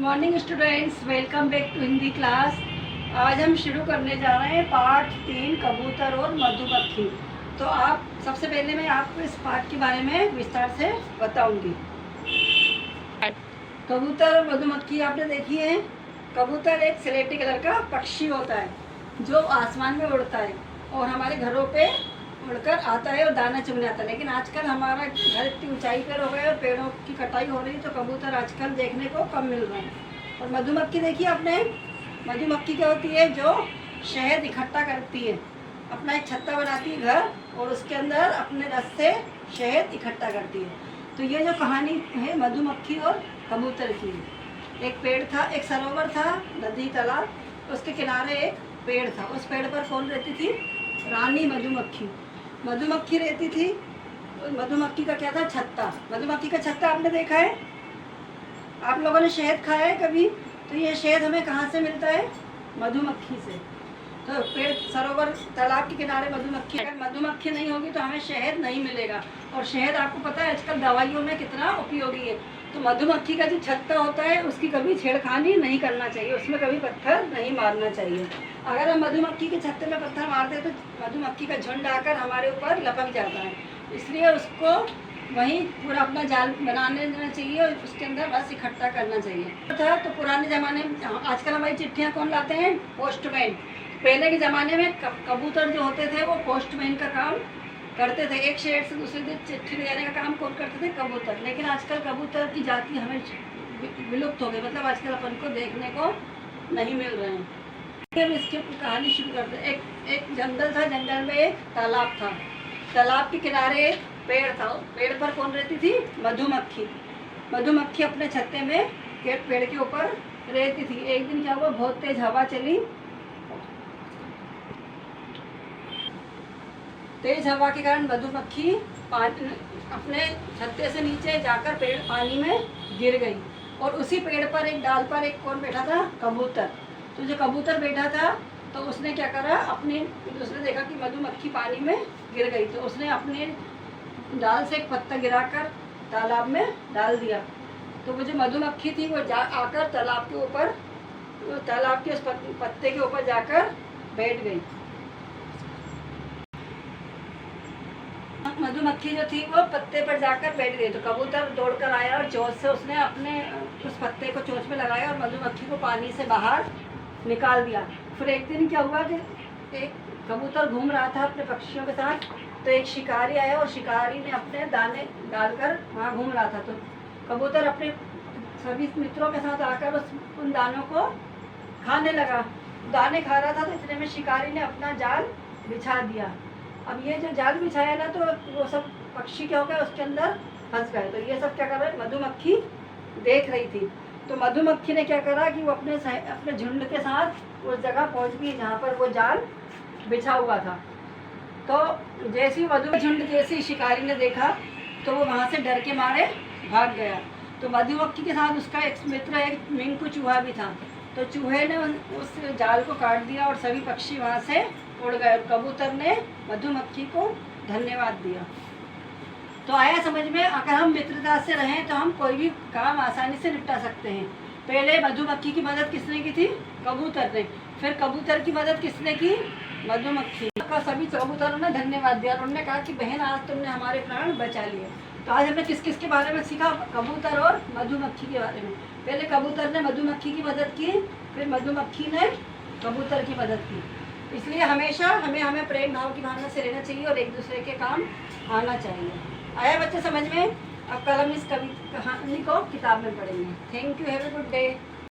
Morning students, welcome back to Hindi class. आज हम शुरू करने जा रहे हैं पार्ट 3 कबूतर और मधुमक्खी। तो आप सबसे पहले मैं आपको इस पार्ट के बारे में विस्तार से बताऊंगी। कबूतर और मधुमक्खी आपने देखी है। कबूतर एक स्लेटी कलर का पक्षी होता है जो आसमान में उड़ता है और हमारे घरों पे उड़कर आता है और दाना चुगने आता है। लेकिन आजकल हमारा घर इतनी ऊंचाई पर हो गए और पेड़ों की कटाई हो रही है, तो कबूतर आजकल देखने को कम मिल रहे हैं। और मधुमक्खी देखिए आपने, मधुमक्खी क्या होती है जो शहद इकट्ठा करती है, अपना एक छत्ता बनाती है घर और उसके अंदर अपने रस से शहद इकट्ठा करती है। तो ये जो कहानी है मधुमक्खी और कबूतर की। एक पेड़ था, एक सरोवर था, नदी तालाब, उसके किनारे एक पेड़ था। उस पेड़ पर कौन रहती थी? रानी मधुमक्खी। मधुमक्खी रहती थी। मधुमक्खी का क्या था? छत्ता। मधुमक्खी का छत्ता आपने देखा है? आप लोगों ने शहद खाया है कभी? तो ये शहद हमें कहाँ से मिलता है? मधुमक्खी से। तो पेड़, सरोवर, तालाब के किनारे मधुमक्खी, अगर मधुमक्खी नहीं होगी तो हमें शहद नहीं मिलेगा। और शहद आपको पता है आजकल दवाइयों में कितना उपयोगी है। तो मधुमक्खी का जो छत्ता होता है उसकी कभी छेड़खानी नहीं करना चाहिए, उसमें कभी पत्थर नहीं मारना चाहिए। अगर हम मधुमक्खी के छत्ते में पत्थर मारते हैं तो मधुमक्खी का झुंड आकर हमारे ऊपर लपक जाता है। इसलिए उसको वहीं पूरा अपना जाल बनाने देना चाहिए और उसके अंदर रस इकट्ठा करना चाहिए था। तो पुराने ज़माने में, आजकल हमारी चिट्ठियाँ कौन लाते हैं? पोस्टमैन। पहले के ज़माने में कबूतर जो होते थे वो पोस्टमैन का काम करते थे। एक शहर से दूसरे दिन चिट्ठी ले जाने का काम कौन करते थे? कबूतर। लेकिन आजकल कबूतर की जाति हमें विलुप्त हो गई, मतलब आजकल अपन को देखने को नहीं मिल रहे हैं। अब इसकी कहानी शुरू करते हैं। एक जंगल था, जंगल में एक तालाब था। तालाब के किनारे एक पेड़ था। पेड़ पर कौन रहती थी? मधुमक्खी। मधुमक्खी अपने छत्ते में पेड़ के ऊपर रहती थी। एक दिन क्या हुआ, बहुत तेज हवा चली। तेज हवा के कारण मधुमक्खी अपने छत्ते से नीचे जाकर पेड़ पानी में गिर गई। और उसी पेड़ पर एक डाल पर एक कौन बैठा था? कबूतर। तो जो कबूतर बैठा था तो उसने क्या करा, उसने देखा कि मधुमक्खी पानी में गिर गई, तो उसने अपने डाल से एक पत्ता गिराकर तालाब में डाल दिया। तो वो जो मधुमक्खी थी वो आकर तालाब के ऊपर, तालाब के उस पत्ते के ऊपर जाकर बैठ गई। मधुमक्खी जो थी वो पत्ते पर जाकर बैठ गई। तो कबूतर दौड़कर आया और चोंच से उसने अपने उस पत्ते को चोंच में लगाया और मधुमक्खी को पानी से बाहर निकाल दिया। फिर एक दिन क्या हुआ कि एक कबूतर घूम रहा था अपने पक्षियों के साथ, तो एक शिकारी आया और शिकारी ने अपने दाने डालकर वहाँ घूम रहा था। तो कबूतर अपने सभी मित्रों के साथ आकर उन दानों को खाने लगा। दाने खा रहा था तो इतने में शिकारी ने अपना जाल बिछा दिया। अब ये जो जाल बिछाया ना, तो वो सब पक्षी क्या हो गया, उसके अंदर फंस गए। तो ये सब क्या कर रहे, मधुमक्खी देख रही थी। तो मधुमक्खी ने क्या करा कि वो अपने झुंड के साथ उस जगह पहुंच गई जहाँ पर वो जाल बिछा हुआ था। तो जैसे ही झुंड जैसे शिकारी ने देखा तो वो वहाँ से डर के मारे भाग गया। तो मधुमक्खी के साथ उसका एक मित्र, एक मिंकू चूहा भी था। तो चूहे ने उस जाल को काट दिया और सभी पक्षी वहाँ से उड़ गए। और कबूतर ने मधुमक्खी को धन्यवाद दिया। तो आया समझ में? अगर हम मित्रता से रहें तो हम कोई भी काम आसानी से निपटा सकते हैं। पहले मधुमक्खी की मदद किसने की थी? कबूतर ने। फिर कबूतर की मदद किसने की? मधुमक्खी का। सभी कबूतरों ने धन्यवाद दिया और उन्होंने कहा कि बहन, आज तुमने हमारे प्राण बचा लिए। तो आज हमने किस किस के बारे में सीखा? कबूतर और मधुमक्खी के बारे में। पहले कबूतर ने मधुमक्खी की मदद की, फिर मधुमक्खी ने कबूतर की मदद की। इसलिए हमेशा हमें प्रेम भाव की भावना से रहना चाहिए और एक दूसरे के काम आना चाहिए। आया बच्चे समझ में? अब कल हम इस कहानी को किताब में पढ़ेंगे। Thank you, have a good day.